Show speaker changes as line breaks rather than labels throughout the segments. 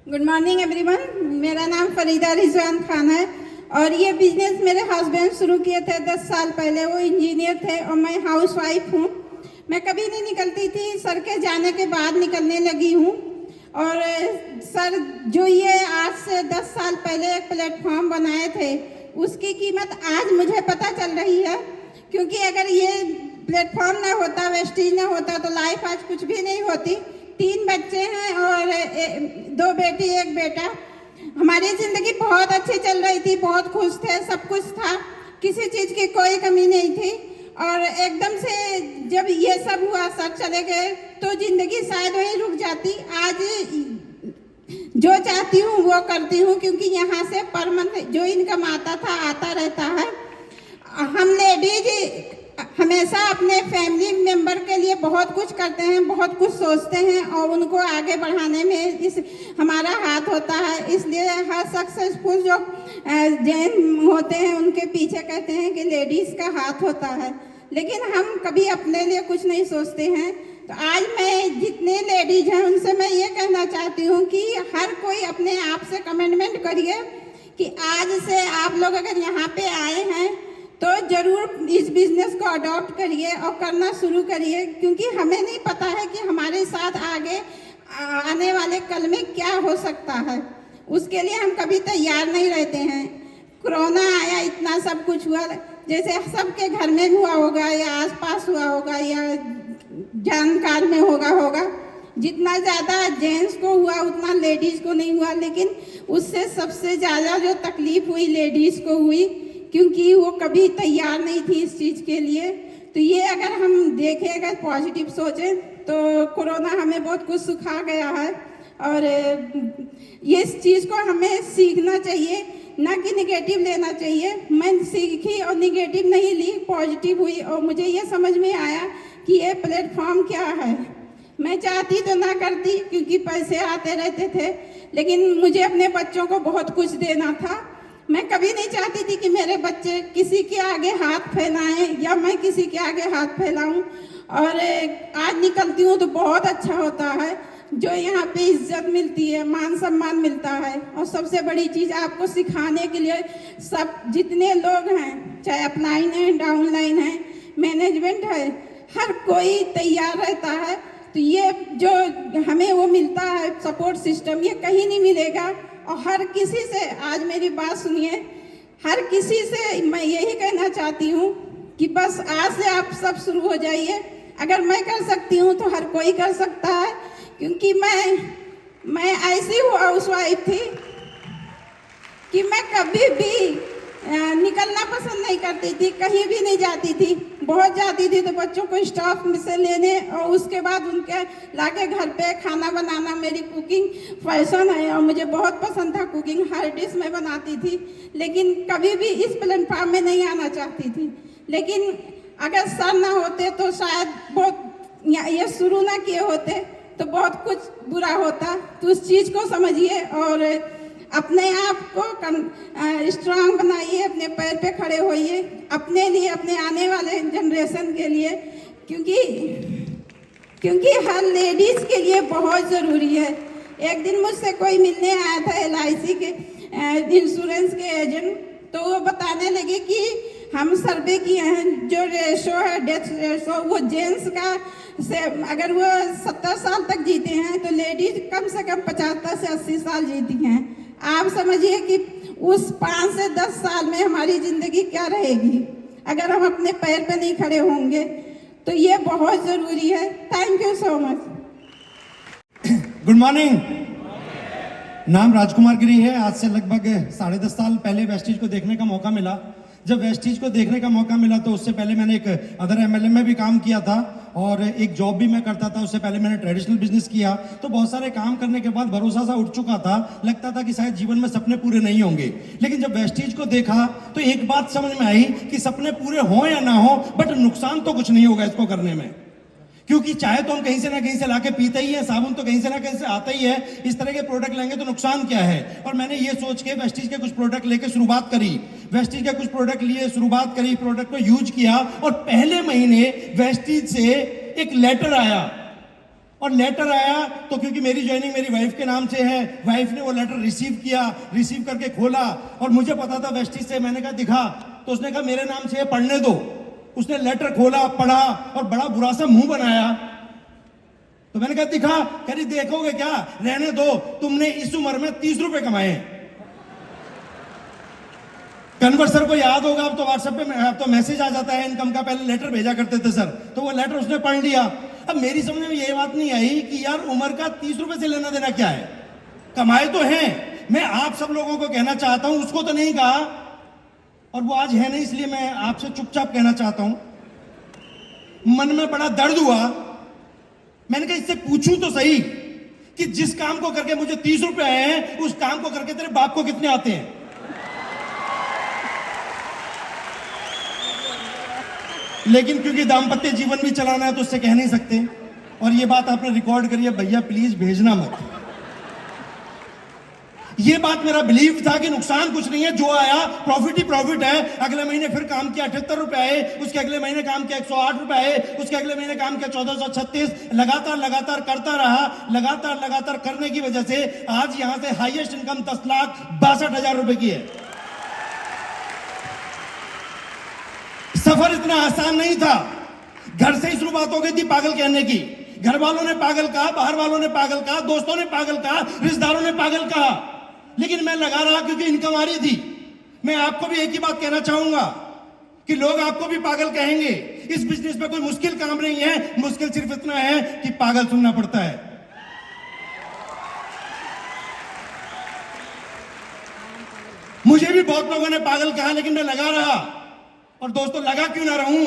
Good morning everyone. मेरा नाम फरीदा रिजवान खान है और ये बिजनेस मेरे हस्बैंड शुरू किए थे 10 साल पहले। वो इंजीनियर थे और मैं हाउसवाइफ हूँ। मैं कभी नहीं निकलती थी, सर के जाने के बाद निकलने लगी हूँ। और सर जो ये आज से 10 साल पहले एक प्लेटफॉर्म बनाए थे, उसकी कीमत आज मुझे पता चल रही है। क्योंकि अगर ये प्लेटफॉर्म ना होता, वेस्टीज ना होता, तो लाइफ आज कुछ भी नहीं होती। 3 बच्चे हैं और 2 बेटी 1 बेटा। हमारी ज़िंदगी बहुत अच्छी चल रही थी, बहुत खुश थे, सब कुछ था, किसी चीज़ की कोई कमी नहीं थी। और एकदम से जब ये सब हुआ, सर चले गए, तो ज़िंदगी शायद वहीं रुक जाती। आज जो चाहती हूँ वो करती हूँ, क्योंकि यहाँ से पर मंथ जो इनकम आता था आता रहता है। हम लेडीज हमेशा अपने फैमिली मेंबर के लिए बहुत कुछ करते हैं, बहुत कुछ सोचते हैं और उनको आगे बढ़ाने में इस हमारा हाथ होता है। इसलिए हर सक्सेसफुल जो जैन होते हैं उनके पीछे कहते हैं कि लेडीज़ का हाथ होता है, लेकिन हम कभी अपने लिए कुछ नहीं सोचते हैं। तो आज मैं जितने लेडीज हैं उनसे मैं ये कहना चाहती हूँ कि हर कोई अपने आप से कमिटमेंट करिए कि आज से आप लोग अगर यहाँ पे आए हैं तो ज़रूर इस बिज़नेस को अडॉप्ट करिए और करना शुरू करिए, क्योंकि हमें नहीं पता है कि हमारे साथ आगे आने वाले कल में क्या हो सकता है। उसके लिए हम कभी तैयार नहीं रहते हैं। कोरोना आया, इतना सब कुछ हुआ, जैसे सबके घर में हुआ होगा या आसपास हुआ होगा या जानकार में होगा। जितना ज़्यादा जेंट्स को हुआ उतना लेडीज़ को नहीं हुआ, लेकिन उससे सबसे ज़्यादा जो तकलीफ हुई लेडीज़ को हुई, क्योंकि वो कभी तैयार नहीं थी इस चीज़ के लिए। तो ये अगर हम देखें, अगर पॉजिटिव सोचें, तो कोरोना हमें बहुत कुछ सिखा गया है और ये इस चीज़ को हमें सीखना चाहिए, ना कि निगेटिव लेना चाहिए। मैं सीखी और निगेटिव नहीं ली, पॉजिटिव हुई और मुझे ये समझ में आया कि ये प्लेटफॉर्म क्या है। मैं चाहती तो ना करती, क्योंकि पैसे आते रहते थे, लेकिन मुझे अपने बच्चों को बहुत कुछ देना था। मैं कभी नहीं चाहती थी कि मेरे बच्चे किसी के आगे हाथ फैलाएं या मैं किसी के आगे हाथ फैलाऊं। और आज निकलती हूँ तो बहुत अच्छा होता है, जो यहाँ पे इज्जत मिलती है, मान सम्मान मिलता है। और सबसे बड़ी चीज़ आपको सिखाने के लिए सब जितने लोग हैं, चाहे अपलाइन है, डाउनलाइन है, मैनेजमेंट है, हर कोई तैयार रहता है। तो ये जो हमें वो मिलता है सपोर्ट सिस्टम, ये कहीं नहीं मिलेगा। और हर किसी से, आज मेरी बात सुनिए, हर किसी से मैं यही कहना चाहती हूँ कि बस आज से आप सब शुरू हो जाइए। अगर मैं कर सकती हूँ तो हर कोई कर सकता है, क्योंकि मैं ऐसी हाउसवाइफ थी कि मैं कभी भी निकलना पसंद नहीं करती थी, कहीं भी नहीं जाती थी। बहुत जाती थी तो बच्चों को स्टाफ से लेने और उसके बाद उनके लाके घर पे खाना बनाना। मेरी कुकिंग फैशन है और मुझे बहुत पसंद था कुकिंग, हर डिश में बनाती थी, लेकिन कभी भी इस प्लेटफॉर्म में नहीं आना चाहती थी। लेकिन अगर सर ना होते तो शायद बहुत ये शुरू ना किए होते तो बहुत कुछ बुरा होता। तो उस चीज़ को समझिए और अपने आप को स्ट्रांग बनाइए, अपने पैर पे खड़े होइए, अपने लिए, अपने आने वाले जनरेशन के लिए, क्योंकि हर लेडीज़ के लिए बहुत ज़रूरी है। एक दिन मुझसे कोई मिलने आया था LIC के इंश्योरेंस के एजेंट, तो वो बताने लगे कि हम सर्वे किए हैं, जो रेशो है डेथ रेशो, वो जेंट्स का से अगर वो 70 साल तक जीते हैं तो लेडीज कम से कम 75 से 80 साल जीती हैं। आप समझिए कि उस 5 से 10 साल में हमारी ज़िंदगी क्या रहेगी अगर हम अपने पैर पे नहीं खड़े होंगे। तो ये बहुत ज़रूरी है। Thank you so much.
Good morning. नाम राजकुमार गिरी है। आज से लगभग 10.5 साल पहले वेस्टीज को देखने का मौका मिला। जब वेस्टीज को देखने का मौका मिला तो उससे पहले मैंने एक अदर MLA में भी काम किया था और एक जॉब भी मैं करता था। उससे पहले मैंने ट्रेडिशनल बिजनेस किया। तो बहुत सारे काम करने के बाद भरोसा सा उठ चुका था, लगता था कि शायद जीवन में सपने पूरे नहीं होंगे। लेकिन जब वेस्टीज को देखा तो एक बात समझ में आई कि सपने पूरे हों या ना हो, बट नुकसान तो कुछ नहीं होगा इसको करने में, क्योंकि चाय तो हम कहीं से ना कहीं से लाके पीते ही है, साबुन तो कहीं से ना कहीं से आता ही है। इस तरह के प्रोडक्ट लेंगे तो नुकसान क्या है। और मैंने ये सोच के वेस्टीज के कुछ प्रोडक्ट लेके शुरुआत करी। वेस्टीज के कुछ प्रोडक्ट लिए शुरुआत करी, प्रोडक्ट को यूज किया और पहले महीने वेस्टीज से एक लेटर आया और लेटर आया तो क्योंकि मेरी ज्वाइनिंग मेरी वाइफ के नाम से है, वाइफ ने वो लेटर रिसीव किया, रिसीव करके खोला और मुझे पता था वेस्टिज से, मैंने कहा दिखा, तो उसने कहा मेरे नाम से है, पढ़ने दो। उसने लेटर खोला, पढ़ा और बड़ा बुरा सा मुंह बनाया। तो मैंने कहा दिखा, कह रही देखोगे क्या, रहने दो, तुमने इस उम्र में 30 रुपए कमाए। कन्वर सर को याद होगा, अब तो व्हाट्सएप पे अब तो मैसेज आ जाता है इनकम का, पहले लेटर भेजा करते थे सर, तो वो लेटर उसने पढ़ लिया। अब मेरी समझ में ये बात नहीं आई कि यार उम्र का 30 रुपए से लेना देना क्या है, कमाए तो हैं। मैं आप सब लोगों को कहना चाहता हूं, उसको तो नहीं कहा और वो आज है नहीं, इसलिए मैं आपसे चुपचाप कहना चाहता हूं। मन में बड़ा दर्द हुआ, मैंने कहा इससे पूछूं तो सही कि जिस काम को करके मुझे 30 रुपए आए हैं, उस काम को करके तेरे बाप को कितने आते हैं। लेकिन क्योंकि दाम्पत्य जीवन भी चलाना है तो उससे कह नहीं सकते, और ये बात आपने रिकॉर्ड करी है, भैया प्लीज भेजना मत। ये बात मेरा बिलीव था कि नुकसान कुछ नहीं है, जो आया प्रॉफिट ही प्रॉफिट है। अगले महीने फिर काम किया 78 रुपए आए, उसके अगले महीने काम किया 108 रुपए आए, उसके अगले महीने काम किया 1436। लगातार करता रहा, लगातार करने की वजह से आज यहां से हाईएस्ट इनकम 10,62,000 रुपए की है। सफर इतना आसान नहीं था, घर से ही शुरुआत हो गई थी पागल कहने की। घर वालों ने पागल कहा, बाहर वालों ने पागल कहा, दोस्तों ने पागल कहा, रिश्तेदारों ने पागल कहा, लेकिन मैं लगा रहा क्योंकि इनकम आ रही थी। मैं आपको भी एक ही बात कहना चाहूंगा कि लोग आपको भी पागल कहेंगे। इस बिजनेस में कोई मुश्किल काम नहीं है, मुश्किल सिर्फ इतना है कि पागल सुनना पड़ता है। मुझे भी बहुत लोगों ने पागल कहा, लेकिन मैं लगा रहा। और दोस्तों लगा क्यों ना रहूं,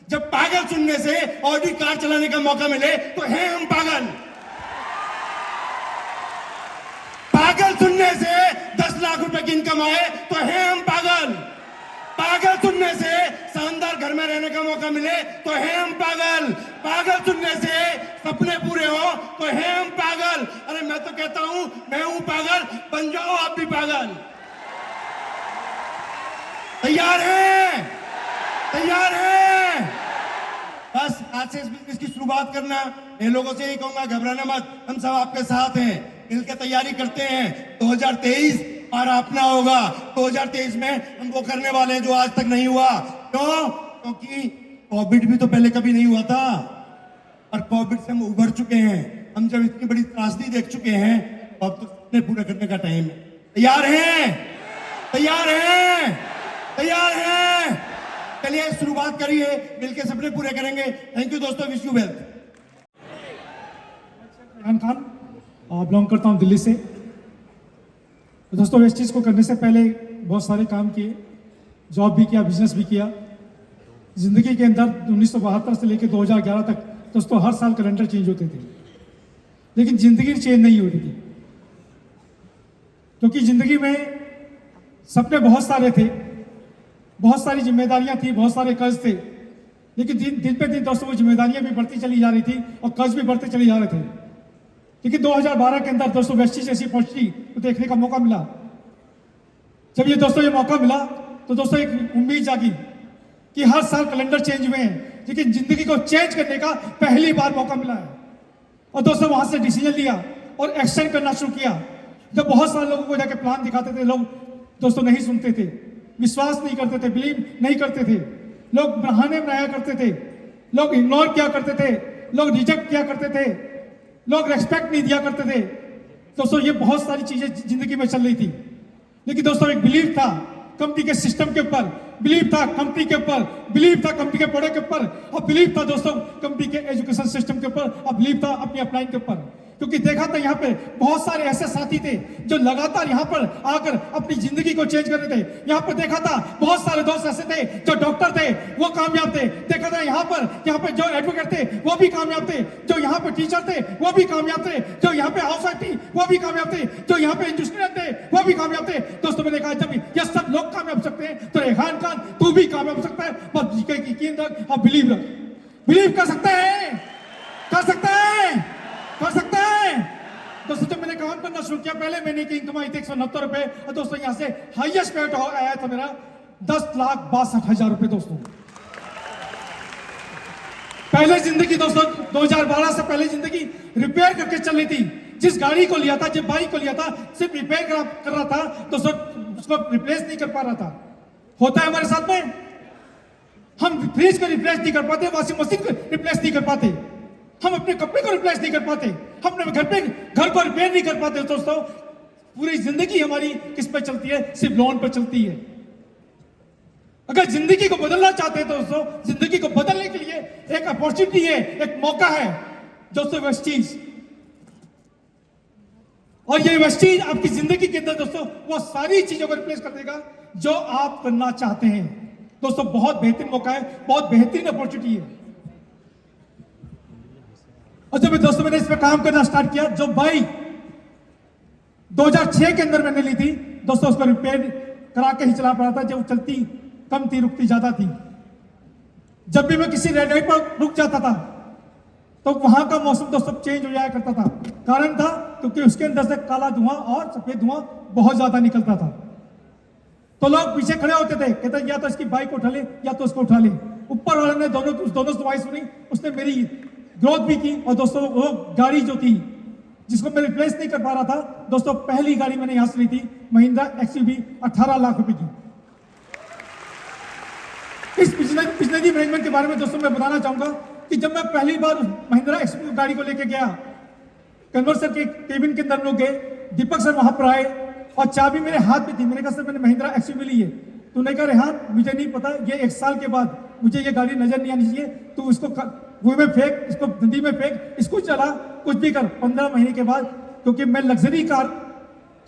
जब पागल सुनने से ऑडी कार चलाने का मौका मिले तो हैं हम पागल। पागल सुनने से 10 लाख रुपए की इनकम आए तो हैं हम पागल। पागल सुनने से शानदार घर में रहने का मौका मिले तो हैं हम पागल। पागल सुनने से सपने पूरे हो तो हैं हम पागल। अरे मैं तो कहता हूं मैं हूं पागल, बन जाओ आप भी पागल। तैयार हैं? तैयार हैं? बस आज से इस बिजनेस की शुरुआत करना। इन लोगों से यही कहूंगा, घबराना मत, हम सब आपके साथ हैं, मिलकर तैयारी करते हैं। 2023 और अपना होगा। 2023 में हम वो करने वाले हैं जो आज तक नहीं हुआ। क्यों? क्योंकि कोविड भी तो पहले कभी नहीं हुआ था और कोविड से हम उभर चुके हैं। हम जब इतनी बड़ी त्रासदी देख चुके हैं, अब तो सपने पूरे करने का टाइम है। तैयार हैं? तैयार हैं? तैयार हैं? चलिए शुरुआत करिए, मिलकर सपने पूरे करेंगे। थैंक यू दोस्तों, wish you wealth.
Rehan Khan, belong करता हूं दिल्ली से। तो दोस्तों वेस्टीज को करने से पहले बहुत सारे काम किए, जॉब भी किया, बिजनेस भी किया। जिंदगी के अंदर 1972 से लेकर 2011 तक दोस्तों हर साल कैलेंडर चेंज होते थे, लेकिन जिंदगी चेंज नहीं होती थी। क्योंकि जिंदगी में सपने बहुत सारे थे, बहुत सारी जिम्मेदारियां थी, बहुत सारे कर्ज थे, लेकिन दिन पे दिन दोस्तों वो जिम्मेदारियां भी बढ़ती चली जा रही थी और कर्ज भी बढ़ते चले जा रहे थे। लेकिन 2012 के अंदर दोस्तों वेस्टीज ऐसी पहुंची तो देखने का मौका मिला। जब ये दोस्तों ये मौका मिला तो दोस्तों एक उम्मीद जागी कि हर साल कैलेंडर चेंज हुए हैं, लेकिन जिंदगी को चेंज करने का पहली बार मौका मिला है। और दोस्तों वहां से डिसीजन लिया और एक्शन करना शुरू किया। जब बहुत सारे लोगों को जाके प्लान दिखाते थे, लोग दोस्तों नहीं सुनते थे, विश्वास नहीं करते थे, बिलीव नहीं करते थे, लोग बहाने बनाया करते थे, लोग इग्नोर किया करते थे, लोग रिजेक्ट किया करते थे, लोग रेस्पेक्ट नहीं दिया करते थे। दोस्तों ये बहुत सारी चीजें जिंदगी में चल रही थी, लेकिन दोस्तों एक बिलीव था कंपनी के सिस्टम के ऊपर, बिलीव था कंपनी के ऊपर, बिलीव था कंपनी के प्रोडक्ट के ऊपर, और बिलीव था दोस्तों कंपनी के एजुकेशन सिस्टम के ऊपर, और बिलीव था अपनी अपलाइन के ऊपर। क्योंकि देखा था यहाँ पे बहुत सारे ऐसे साथी थे जो लगातार यहाँ पर आकर अपनी जिंदगी को चेंज कर रहे थे। यहाँ पर देखा था बहुत सारे दोस्त ऐसे थे जो डॉक्टर थे, वो कामयाब थे। देखा था यहाँ पे जो एडवोकेट थे वो भी कामयाब थे, जो यहाँ पे टीचर थे वो भी कामयाब थे, जो यहाँ पे हाउस वाइफ थी वो भी कामयाब थे, जो यहाँ पे इंडस्ट्रियल थे वो भी कामयाब थे। दोस्तों मैंने कहा जब ये सब लोग कामयाब हो सकते हैं तो रेहान खान तू भी कामयाब हो सकता है। बस यकीन रख और बिलीव रख। बिलीव कर सकते हैं, कर सकते हैं, कर सकते हैं। दोस्तों जब मैंने काम करना शुरू किया, पहले महीने की इनकम आई थी 169 रुपए, और दोस्तों यहाँ से हाईएस्ट पेमेंट आया था मेरा 10,62,000 रुपए। दोस्तों पहले जिंदगी दोस्तों 2012 से पहले जिंदगी रिपेयर करके चल रही थी। जिस गाड़ी को लिया था, जिस बाइक को लिया था, सिर्फ रिपेयर कर रहा था दोस्तों, उसको रिप्लेस नहीं कर पा रहा था। होता है हमारे साथ में, हम फ्रिज को रिप्लेस नहीं कर पाते, वॉशिंग मशीन को रिप्लेस नहीं कर पाते, हम अपने कपड़े को रिप्लेस नहीं कर पाते, हम अपने घर को रिपेयर नहीं कर पाते दोस्तों। पूरी जिंदगी हमारी किस पे चलती है? सिर्फ लोन पर चलती है। अगर जिंदगी को बदलना चाहते हैं दोस्तों, जिंदगी को बदलने के लिए एक अपॉर्चुनिटी है, एक मौका है दोस्तों, वेस्टीज। और ये वेस्टीज आपकी जिंदगी के अंदर दोस्तों वो सारी चीजों को रिप्लेस कर देगा जो आप करना चाहते हैं। दोस्तों बहुत बेहतरीन मौका है, बहुत बेहतरीन अपॉर्चुनिटी है। और जब दोस्तों मैंने इस पर काम करना स्टार्ट किया, जो बाइक 2006 के अंदर मैंने ली थी दोस्तों, उसको रिपेयर करा के ही चला पा रहा था। जब चलती कम थी, रुकती ज्यादा थी। जब भी मैं किसी रेड लाइट पर रुक जाता था तो वहां का मौसम दोस्तों चेंज हो जाया करता था। कारण था क्योंकि उसके अंदर से काला धुआं और सफेद धुआं बहुत ज्यादा निकलता था। तो लोग पीछे खड़े होते थे, कहते या तो इसकी बाइक उठा ले या तो उसको उठा ले। ऊपर वाले ने दोनों दुआएं सुनी, उसने मेरी ग्रोथ भी की। और दोस्तों वो गाड़ी जो थी जिसको मैं रिप्लेस नहीं कर पा रहा था दोस्तों, पहली गाड़ी मैंने यहां से ली थी, महिंद्रा एक्सयूवी 18 लाख रुपए की। इस बिजनेस मैनेजमेंट के बारे में दोस्तों मैं बताना चाहूंगा कि जब मैं पहली बार महिंद्रा एक्सयूवी गाड़ी को लेके गया, कन्वर्सर के केबिन के अंदर लोग गए, दीपक सर वहां पर आए और चाबी मेरे हाथ में थी। मैंने कहा सर मैंने महिंद्रा एक्सयूवी ली है। तूने कहा रेहान मुझे नहीं पता, ये 1 साल के बाद मुझे ये गाड़ी नजर नहीं आनी चाहिए, तू इसको कुएं में फेंक, इसको नदी में फेंक, इसको चला, कुछ भी कर। 15 महीने के बाद, क्योंकि मैं लग्जरी कार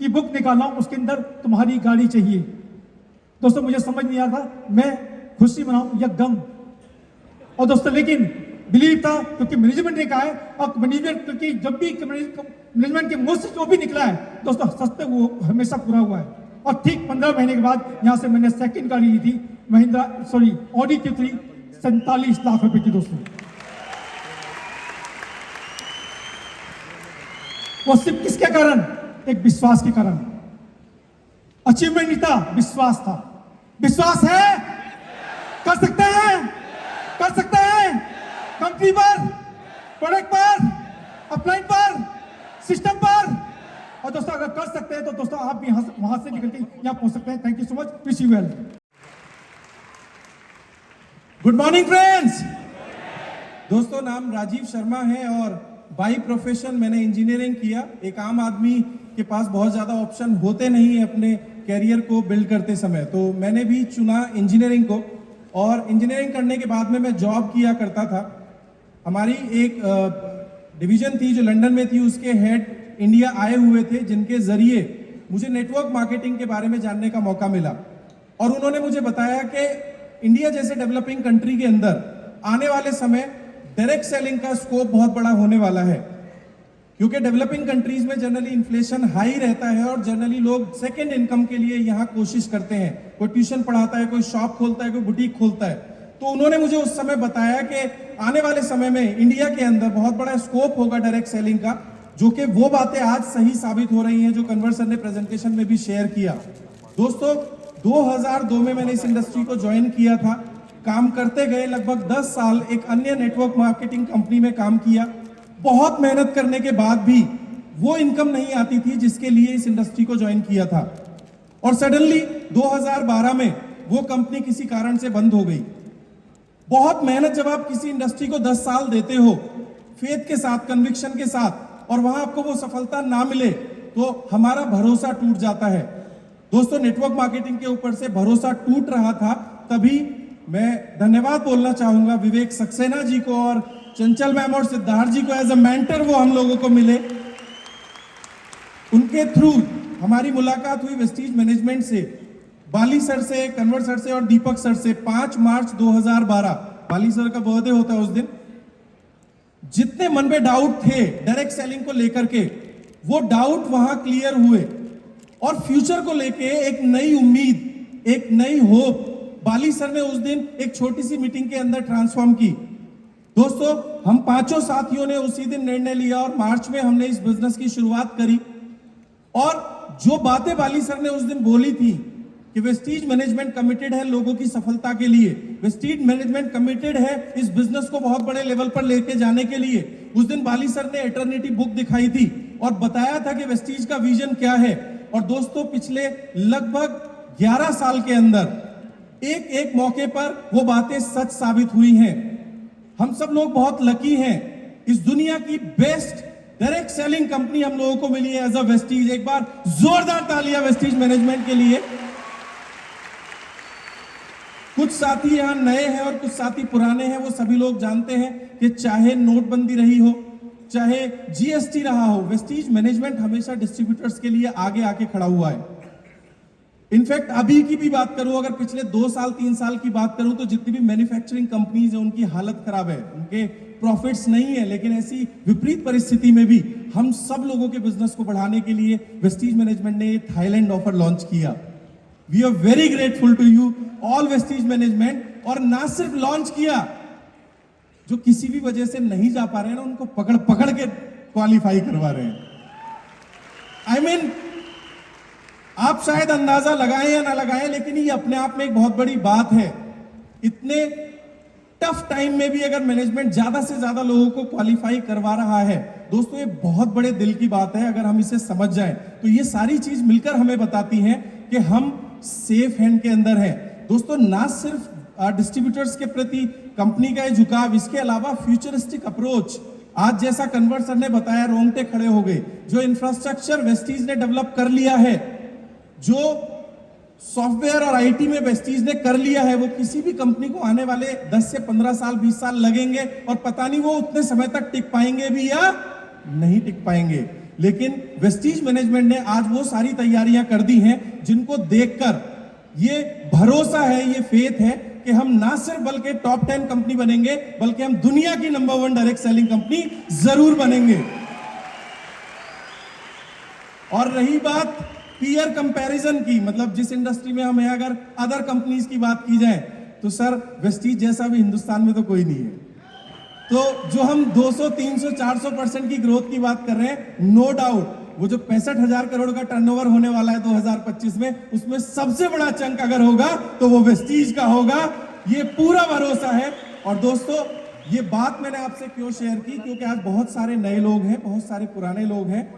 की बुक निकाल रहा हूं, उसके अंदर तुम्हारी गाड़ी चाहिए। दोस्तों मुझे समझ नहीं आ रहा मैं खुशी मनाऊं या गम। और दोस्तों लेकिन बिलीव था क्योंकि मैनेजमेंट ने कहा है, और मैनेजमेंट क्योंकि जब भी मैनेजमेंट के मुंह से जो भी निकला है दोस्तों सच में वो हमेशा पूरा हुआ है। और ठीक 15 महीने के बाद यहां से मैंने सेकंड गाड़ी ली थी, ऑडी Q3 47 लाख रुपए की दोस्तों। वो सिर्फ किसके कारण? एक विश्वास के कारण। अचीवमेंट नहीं था, विश्वास था। विश्वास है, कर सकते हैं, कर सकते हैं। कंपनी पर, प्रोडक्ट पर, अपलाइन पर, सिस्टम पर। और दोस्तों अगर कर सकते हैं तो दोस्तों आप भी वहां से निकल के यहां पहुंच सकते हैं। Thank you so much, wish you well.
Good morning friends. दोस्तों नाम राजीव शर्मा है और बाई प्रोफेशन मैंने इंजीनियरिंग किया। एक आम आदमी के पास बहुत ज़्यादा ऑप्शन होते नहीं है अपने कैरियर को बिल्ड करते समय, तो मैंने भी चुना इंजीनियरिंग को। और इंजीनियरिंग करने के बाद में मैं जॉब किया करता था। हमारी एक डिवीजन थी जो लंदन में थी, उसके हेड इंडिया आए हुए थे, जिनके जरिए मुझे नेटवर्क मार्केटिंग के बारे में जानने का मौका मिला। और उन्होंने मुझे बताया कि इंडिया जैसे डेवलपिंग कंट्री के अंदर आने वाले समय डायरेक्ट सेलिंग का स्कोप बहुत बड़ा होने वाला है, क्योंकि डेवलपिंग कंट्रीज में जनरली इन्फ्लेशन हाई रहता है और जनरली लोग सेकेंड इनकम के लिए यहाँ कोशिश करते हैं। कोई ट्यूशन पढ़ाता है, कोई शॉप खोलता है, कोई बुटीक खोलता है। तो उन्होंने मुझे उस समय बताया कि आने वाले समय में इंडिया के अंदर बहुत बड़ा स्कोप होगा डायरेक्ट सेलिंग का, जो कि वो बातें आज सही साबित हो रही हैं जो कन्वर्सर ने प्रेजेंटेशन में भी शेयर किया। दोस्तों 2002 में मैंने इस इंडस्ट्री को ज्वाइन किया था। काम करते गए लगभग 10 साल एक अन्य नेटवर्क मार्केटिंग कंपनी में काम किया। बहुत मेहनत करने के बाद भी वो इनकम नहीं आती थी जिसके लिए इस इंडस्ट्री को ज्वाइन किया था। और सडनली 2012 में वो कंपनी किसी कारण से बंद हो गई। बहुत मेहनत जब आप किसी इंडस्ट्री को 10 साल देते हो फेथ के साथ, कन्विक्शन के साथ, और वहां आपको वो सफलता ना मिले तो हमारा भरोसा टूट जाता है। दोस्तों नेटवर्क मार्केटिंग के ऊपर से भरोसा टूट रहा था। तभी मैं धन्यवाद बोलना चाहूंगा विवेक सक्सेना जी को और चंचल मैम और सिद्धार्थ जी को। एज अ मेंटर वो हम लोगों को मिले, उनके थ्रू हमारी मुलाकात हुई वेस्टीज मैनेजमेंट से, बाली सर से, कन्वर सर से और दीपक सर से। 5 मार्च 2012 बाली सर का बर्थडे होता है उस दिन। जितने मन में डाउट थे डायरेक्ट सेलिंग को लेकर के, वो डाउट वहां क्लियर हुए और फ्यूचर को लेके एक नई उम्मीद, एक नई होप बाली सर ने उस दिन एक छोटी सी मीटिंग के अंदर ट्रांसफॉर्म की। दोस्तों हम 5 साथियों ने उसी दिन निर्णय लिया और मार्च में हमने इस बिजनेस की शुरुआत करी। और जो बातें बाली सर ने उस दिन बोली थी कि वेस्टीज मैनेजमेंट कमिटेड है लोगों की सफलता के लिए, वेस्टीज मैनेजमेंट कमिटेड है इस बिजनेस को बहुत बड़े लेवल पर लेके जाने के लिए। उस दिन बाली सर ने एटर्निटी बुक दिखाई थी और बताया था कि वेस्टीज का विजन क्या है। और दोस्तों पिछले लगभग 11 साल के अंदर एक एक मौके पर वो बातें सच साबित हुई हैं। हम सब लोग बहुत लकी हैं, इस दुनिया की बेस्ट डायरेक्ट सेलिंग कंपनी हम लोगों को मिली है एज अ वेस्टीज। एक बार जोरदार तालियां वेस्टीज मैनेजमेंट के लिए। कुछ साथी यहां नए हैं और कुछ साथी पुराने हैं। वो सभी लोग जानते हैं कि चाहे नोटबंदी रही हो, चाहे जीएसटी रहा हो, वेस्टीज मैनेजमेंट हमेशा डिस्ट्रीब्यूटर्स के लिए आगे आके खड़ा हुआ है। इनफैक्ट अभी की भी बात करूं, अगर पिछले 2 साल 3 साल की बात करूं तो जितनी भी मैन्युफैक्चरिंग कंपनीज है उनकी हालत खराब है, उनके प्रॉफिट्स नहीं है। लेकिन ऐसी विपरीत परिस्थिति में भी हम सब लोगों के बिजनेस को बढ़ाने के लिए वेस्टीज मैनेजमेंट ने ये थाईलैंड ऑफर लॉन्च किया। We are very grateful to you all Vestige management. और ना सिर्फ लॉन्च किया, जो किसी भी वजह से नहीं जा पा रहे हैं ना उनको पकड़ पकड़ के क्वालिफाई करवा रहे हैं। आई मीन आप शायद अंदाजा लगाएं या ना लगाएं, लेकिन ये अपने आप में एक बहुत बड़ी बात है। इतने टफ टाइम में भी अगर मैनेजमेंट ज्यादा से ज्यादा लोगों को क्वालिफाई करवा रहा है, दोस्तों ये बहुत बड़े दिल की बात है। अगर हम इसे समझ जाएं तो ये सारी चीज मिलकर हमें बताती हैं कि हम सेफ हैंड के अंदर हैं। दोस्तों ना सिर्फ डिस्ट्रीब्यूटर्स के प्रति कंपनी का ये झुकाव, इसके अलावा फ्यूचरिस्टिक अप्रोच। आज जैसा कन्वर्ट सर ने बताया, रोंगटे खड़े हो गए। जो इंफ्रास्ट्रक्चर वेस्टीज ने डेवलप कर लिया है, जो सॉफ्टवेयर और आईटी में वेस्टीज ने कर लिया है, वो किसी भी कंपनी को आने वाले 10 से 15 साल 20 साल लगेंगे और पता नहीं वो उतने समय तक टिक पाएंगे भी या नहीं टिक पाएंगे। लेकिन वेस्टीज मैनेजमेंट ने आज वो सारी तैयारियां कर दी हैं जिनको देखकर ये भरोसा है, ये फेथ है कि हम ना सिर्फ बल्कि टॉप 10 कंपनी बनेंगे, बल्कि हम दुनिया की नंबर 1 डायरेक्ट सेलिंग कंपनी जरूर बनेंगे। और रही बात पीयर कंपैरिजन की, मतलब जिस इंडस्ट्री में हम हैं, अगर अदर कंपनीज की बात की जाए तो सर वेस्टीज जैसा भी हिंदुस्तान में तो कोई नहीं है। तो जो हम 200, 300, 400% की ग्रोथ की बात कर रहे हैं, नो डाउट वो जो 65,000 करोड़ का टर्नओवर होने वाला है 2025 में, उसमें सबसे बड़ा चंक अगर होगा तो वो वेस्टीज का होगा। ये पूरा भरोसा है। और दोस्तों ये बात मैंने आपसे क्यों शेयर की, क्योंकि आज बहुत सारे नए लोग हैं, बहुत सारे पुराने लोग हैं,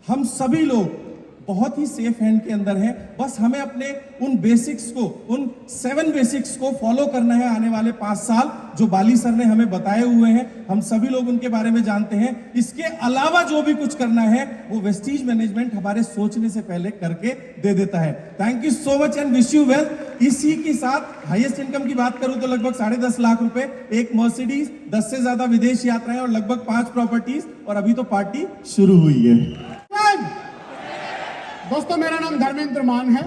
हम सभी लोग बहुत ही सेफ हैंड के अंदर है। बस हमें अपने उन बेसिक्स को, उन 7 बेसिक्स को फॉलो करना है आने वाले 5 साल, जो बाली सर ने हमें बताए हुए हैं। हम सभी लोग उनके बारे में जानते हैं। इसके अलावा जो भी कुछ करना है वो वेस्टीज मैनेजमेंट हमारे सोचने से पहले करके दे देता है। Thank you so much and wish you well. इसी के साथ हाईएस्ट इनकम की बात करूं तो लगभग 10.5 लाख रुपए, एक मर्सिडीज, 10 से ज्यादा विदेश यात्राएं और लगभग 5 प्रॉपर्टीज, और अभी तो पार्टी शुरू हुई है।
दोस्तों मेरा नाम धर्मेंद्र मान है।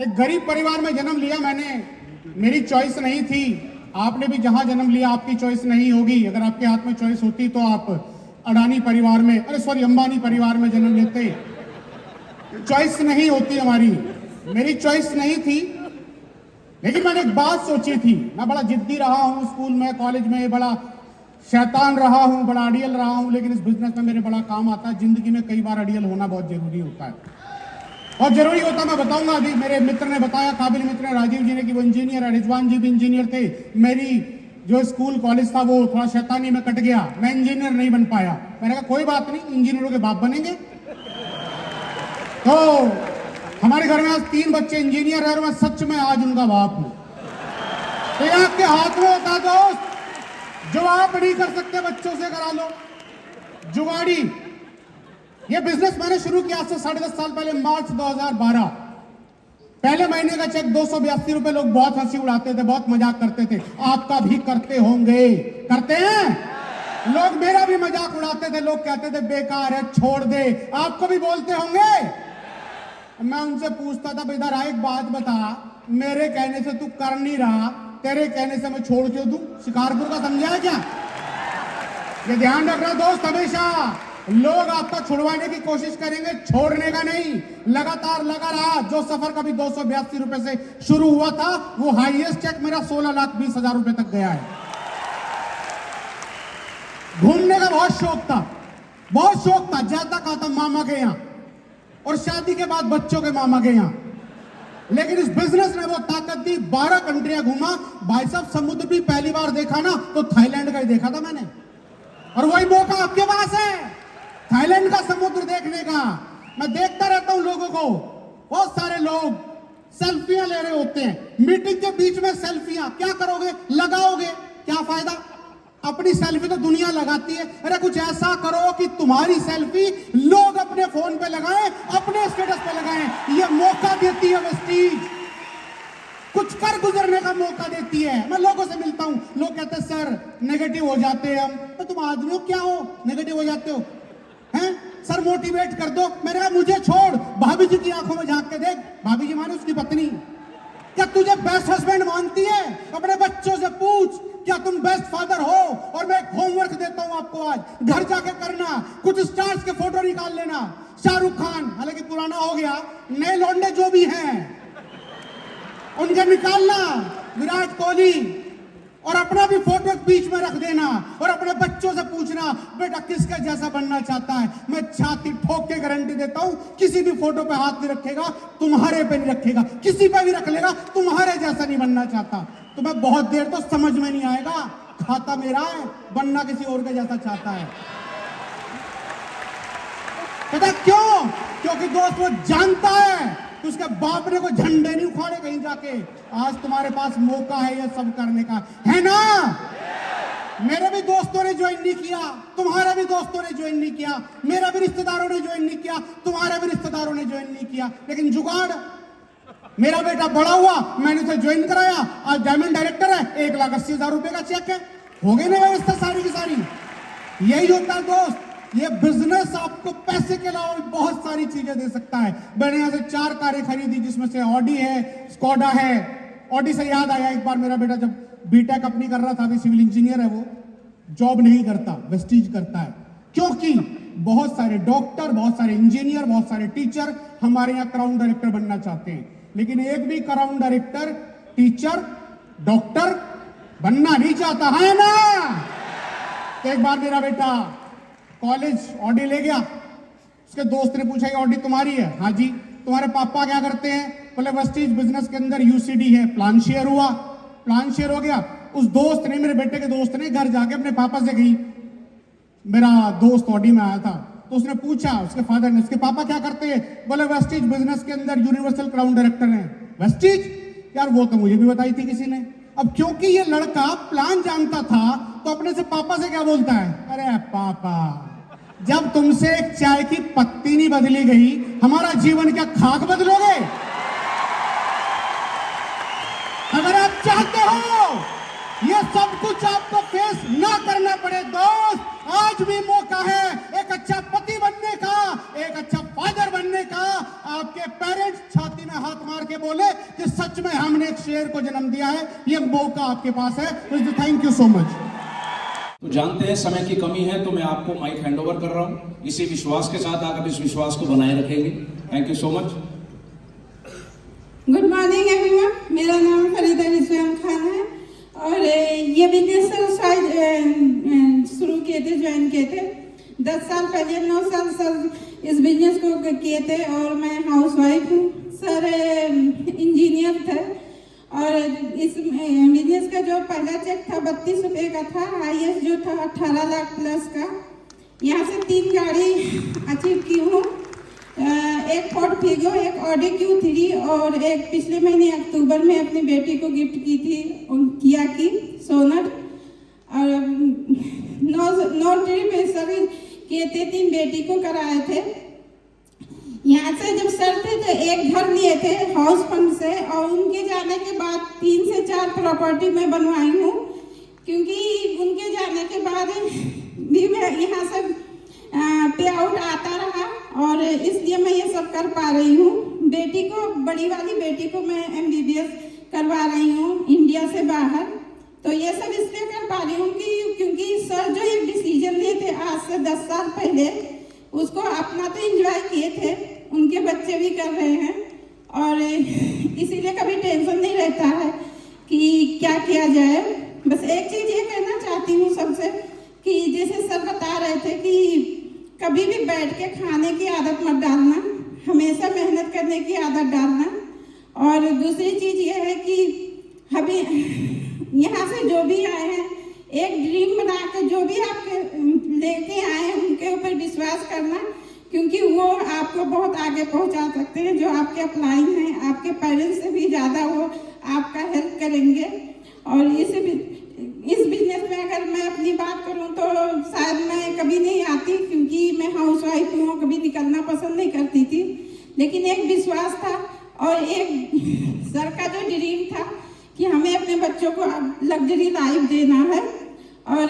एक गरीब परिवार में जन्म लिया मैंने, मेरी चॉइस नहीं थी। आपने भी जहां जन्म लिया आपकी चॉइस नहीं होगी। अगर आपके हाथ में चॉइस होती तो आप अडानी परिवार में, अंबानी परिवार में जन्म लेते। चॉइस नहीं होती हमारी, मेरी चॉइस नहीं थी। लेकिन मैंने एक बात सोची थी। मैं बड़ा जिद्दी रहा हूं स्कूल में, कॉलेज में, बड़ा शैतान रहा हूं, बड़ा अड़ियल रहा हूं, लेकिन इस बिजनेस में मेरे बड़ा काम आता है। जिंदगी में कई बार अड़ियल होना बहुत जरूरी होता है, और जरूरी होता मैं बताऊंगा। अभी मेरे मित्र ने बताया, काबिल मित्र राजीव जी ने, कि वो इंजीनियर है, रिजवान जी भी इंजीनियर थे। मेरी जो स्कूल कॉलेज था वो थोड़ा शैतानी में कट गया, मैं इंजीनियर नहीं बन पाया। मैंने कहा कोई बात नहीं, इंजीनियरों के बाप बनेंगे। तो हमारे घर में आज 3 बच्चे इंजीनियर है और मैं सच में आज उनका बाप हूं। तो आपके हाथ में होता दोस्त, जो आप नहीं कर सकते बच्चों से करा लो। जुगाड़ी, ये बिजनेस मैंने शुरू किया आज से 10.5 साल पहले, मार्च 2012। पहले महीने का चेक 282 रुपए। लोग बहुत हंसी उड़ाते थे, बहुत मजाक करते थे। आपका भी करते होंगे, करते हैं लोग। मेरा भी मजाक उड़ाते थे, लोग कहते थे बेकार है, छोड़ दे। आपको भी बोलते होंगे। मैं उनसे पूछता था, बेटा एक बात बता, मेरे कहने से तू कर नहीं रहा, तेरे कहने से मैं छोड़ क्यों दूं? शिकारपुर का समझा है क्या? ये ध्यान रखना दोस्त, हमेशा लोग आपका छुड़वाने की कोशिश करेंगे, छोड़ने का नहीं। लगातार लगा रहा। जो सफर कभी 282 रुपए से शुरू हुआ था, वो हाईएस्ट चेक मेरा 16,20,000 रुपए तक गया है। घूमने का बहुत शौक था, बहुत शौक था। जाता कहा था मामा के यहां, और शादी के बाद बच्चों के मामा के यहां। लेकिन इस बिजनेस ने वो ताकत दी, 12 कंट्रियां घूमा। भाई साहब समुद्र भी पहली बार देखा ना तो थाईलैंड का ही देखा था मैंने, और वही मौका आपके पास है थाईलैंड का समुद्र देखने का। मैं देखता रहता हूं लोगों को, बहुत सारे लोग सेल्फियां ले रहे होते हैं, मीटिंग के बीच में सेल्फियां। क्या करोगे? लगाओगे, क्या फायदा? अपनी सेल्फी तो दुनिया लगाती है। अरे कुछ ऐसा करो कि तुम्हारी सेल्फी लोग अपने फोन पे लगाएं, अपने स्टेटस पे लगाएं। ये मौका देती है वेस्टीज, कुछ कर गुजरने का मौका देती है। मैं लोगों से मिलता हूं, लोग कहते हैं सर नेगेटिव हो जाते हैं हम। तो तुम आदमी हो क्या हो, नेगेटिव हो जाते हो? हैं सर मोटिवेट कर दो। मैंने कहा मुझे छोड़, भाभी जी की आंखों में झांक के देख। भाभी जी माने उसकी पत्नी। क्या तुझे बेस्ट हस्बैंड मानती है? अपने बच्चों से पूछ, क्या तुम बेस्ट फादर हो? और मैं एक होमवर्क देता हूं आपको, आज घर जाके करना, कुछ स्टार्स के फोटो निकाल लेना। शाहरुख खान, हालांकि पुराना हो गया, नए लौंडे जो भी हैं उनके निकालना, विराट कोहली, और अपना भी फोटो बीच में रख देना, और अपने बच्चों से पूछना बेटा किसके जैसा बनना चाहता है। मैं छाती ठोक के गारंटी देता हूं, किसी भी फोटो पे हाथ नहीं रखेगा, तुम्हारे पे नहीं रखेगा, किसी पे भी रख लेगा, तुम्हारे जैसा नहीं बनना चाहता। तुम्हें बहुत देर तो समझ में नहीं आएगा, खाता मेरा है, बनना किसी और के जैसा चाहता है। पता क्यों? क्योंकि दोस्त वो जानता है कि उसके बाप ने कोई झंडे नहीं उखाड़े कहीं जाके। आज तुम्हारे पास मौका है ये सब करने का, है ना? मेरे भी दोस्तों ने ज्वाइन नहीं किया, तुम्हारे भी दोस्तों ने ज्वाइन नहीं किया, मेरे भी रिश्तेदारों ने ज्वाइन नहीं किया, तुम्हारे भी रिश्तेदारों ने ज्वाइन नहीं किया। लेकिन जुगाड़, मेरा बेटा बड़ा हुआ, मैंने उसे ज्वाइन कराया, आज डायमंड डायरेक्टर है, 1,80,000 रुपए का चेक है, हो गई ना व्यवस्था सारी की सारी। यही होता है दोस्त, ये बिजनेस आपको पैसे के अलावा बहुत सारी चीजें दे सकता है। मैंने यहाँ से 4 कारें खरीदी, जिसमें से ऑडी है, स्कोडा है। ऑडी से याद आया, एक बार मेरा बेटा जब बीटेक अपनी कर रहा था, अभी सिविल इंजीनियर है, वो जॉब नहीं करता, वेस्टीज करता है। क्योंकि बहुत सारे डॉक्टर, बहुत सारे इंजीनियर, बहुत सारे टीचर हमारे यहाँ क्राउन डायरेक्टर बनना चाहते हैं, लेकिन एक भी क्राउन डायरेक्टर, टीचर, डॉक्टर बनना नहीं चाहता, है ना? तो एक बार मेरा बेटा कॉलेज ऑडी ले गया, उसके दोस्त ने पूछा ये ऑडी तुम्हारी है? हाँ जी। तुम्हारे पापा क्या करते हैं? बोले वेस्टीज बिजनेस के अंदर यूसीडी है, प्लान शेयर हुआ, प्लान शेयर हो गया। उस दोस्त ने, मेरे बेटे के दोस्त ने घर जाके अपने पापा से कही, मेरा दोस्त ऑडी में आया था, तो उसने पूछा उसके फादर ने, उसके पापा क्या करते हैं? बोले वेस्टीज बिजनेस के अंदर यूनिवर्सल क्राउन डायरेक्टर हैं। वेस्टीज? यार वो तो मुझे भी बताई थी किसी ने। अब क्योंकि ये लड़का प्लान जानता था, तो अपने से पापा से क्या बोलता है? अरे पापा, जब तुमसे एक चाय की पत्ती नहीं बदली गई, हमारा जीवन क्या खाक बदलोगे? अगर आप चाहते हो ये सब कुछ आपको फेस ना करना पड़े दोस्त, आज भी मौका है एक अच्छा पति बनने का, एक अच्छा फादर बनने का। आपके पेरेंट्स छाती में हाथ मार के बोले कि सच में हमने एक शेर को जन्म दिया है, ये मौका आपके पास है। Thank you so much.
तो जानते हैं समय की कमी है, तो मैं आपको माइक हैंडओवर कर रहा हूं, इसी विश्वास के साथ आप इस विश्वास को बनाए रखेंगे। Thank you so much.
Good morning everyone, मेरा नाम फरीदा रिजवान खान है और ये बिजनेस शुरू किए थे, ज्वाइन किए थे 10 साल पहले, 9 साल सर इस बिजनेस को किए थे और मैं हाउस वाइफ हूँ। सर इंजीनियर थे और इस बिजनेस का जो पहला चेक था 32 रुपये का था, हाईएस्ट जो था 18 लाख प्लस का। यहाँ से 3 गाड़ी अचीव की हूँ, एक फोर्ड फिगो, एक ऑडी Q3 और एक पिछले महीने अक्टूबर में अपनी बेटी को गिफ्ट की थी किया की सोनट। और 9 ट्रिप सर किए थे, 3 बेटी को कराए थे। यहाँ से जब सर थे तो एक घर लिए थे हाउस फंड से, और उनके जाने के बाद 3 से 4 प्रॉपर्टी में बनवाई हूँ, क्योंकि उनके जाने के बाद भी मैं यहाँ से पे आउट आता रहा और इसलिए मैं ये सब कर पा रही हूँ। बेटी को, बड़ी वाली बेटी को मैं MBBS करवा रही हूँ इंडिया से बाहर। तो ये सब इसलिए कर पा रही हूँ कि क्योंकि सर जो एक डिसीजन लिए थे आज से 10 साल पहले, उसको अपना तो एंजॉय किए थे, उनके बच्चे भी कर रहे हैं और इसीलिए कभी टेंशन नहीं रहता है कि क्या किया जाए। बस एक चीज़ ये कहना चाहती हूँ सबसे कि जैसे सर बता रहे थे कि कभी भी बैठ के खाने की आदत मत डालना, हमेशा मेहनत करने की आदत डालना और दूसरी चीज़ ये है कि अभी यहाँ से जो भी आए हैं एक ड्रीम बना के जो भी आपके लेके आए हैं उनके ऊपर विश्वास करना, क्योंकि वो आपको बहुत आगे पहुंचा सकते हैं। जो आपके अपलाइन हैं, आपके पेरेंट्स से भी ज़्यादा वो आपका हेल्प करेंगे। और इस बिजनेस में अगर मैं अपनी बात करूं तो शायद मैं कभी नहीं आती, क्योंकि मैं हाउस वाइफ हूँ, कभी निकलना पसंद नहीं करती थी। लेकिन एक विश्वास था और एक सर का जो ड्रीम था कि हमें अपने बच्चों को लग्जरी लाइफ देना है, और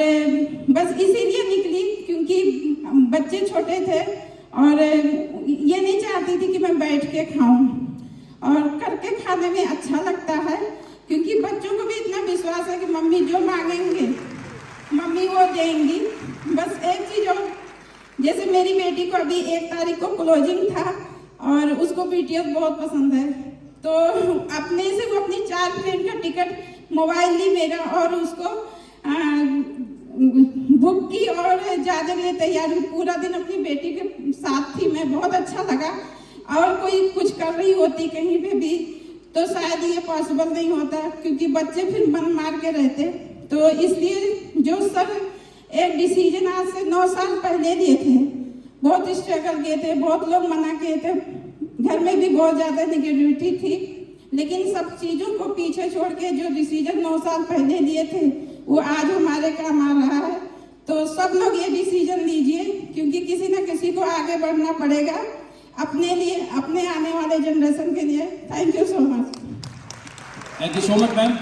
बस इसीलिए निकली, क्योंकि बच्चे छोटे थे और ये नहीं चाहती थी कि मैं बैठ के खाऊं, और करके खाने में अच्छा लगता है, क्योंकि बच्चों को भी इतना विश्वास है कि मम्मी जो मांगेंगे मम्मी वो देंगी। बस एक चीज़ और, जैसे मेरी बेटी को अभी 1 तारीख को क्लोजिंग था और उसको BTS बहुत पसंद है, तो अपने से वो अपनी 4 फ्रेंड का टिकट मोबाइल ली मेरा और उसको बुक की और जाने के लिए तैयार हुई। पूरा दिन अपनी बेटी के साथ थी मैं, बहुत अच्छा लगा। और कोई कुछ कर रही होती कहीं पे भी तो शायद ये पॉसिबल नहीं होता, क्योंकि बच्चे फिर मन मार के रहते। तो इसलिए जो सर एक डिसीजन आज से 9 साल पहले लिए थे, बहुत स्ट्रगल किए थे, बहुत लोग मना किए थे, घर में भी बहुत ज़्यादा निगेटिविटी थी, लेकिन सब चीज़ों को पीछे छोड़ के जो डिसीजन 9 साल पहले लिए थे वो आज हमारे काम आ रहा है। तो सब लोग ये डिसीजन लीजिए, क्योंकि किसी न किसी को आगे बढ़ना पड़ेगा अपने लिए, अपने आने वाले जनरेशन के लिए। Thank you so much.
Thank you so much ma'am.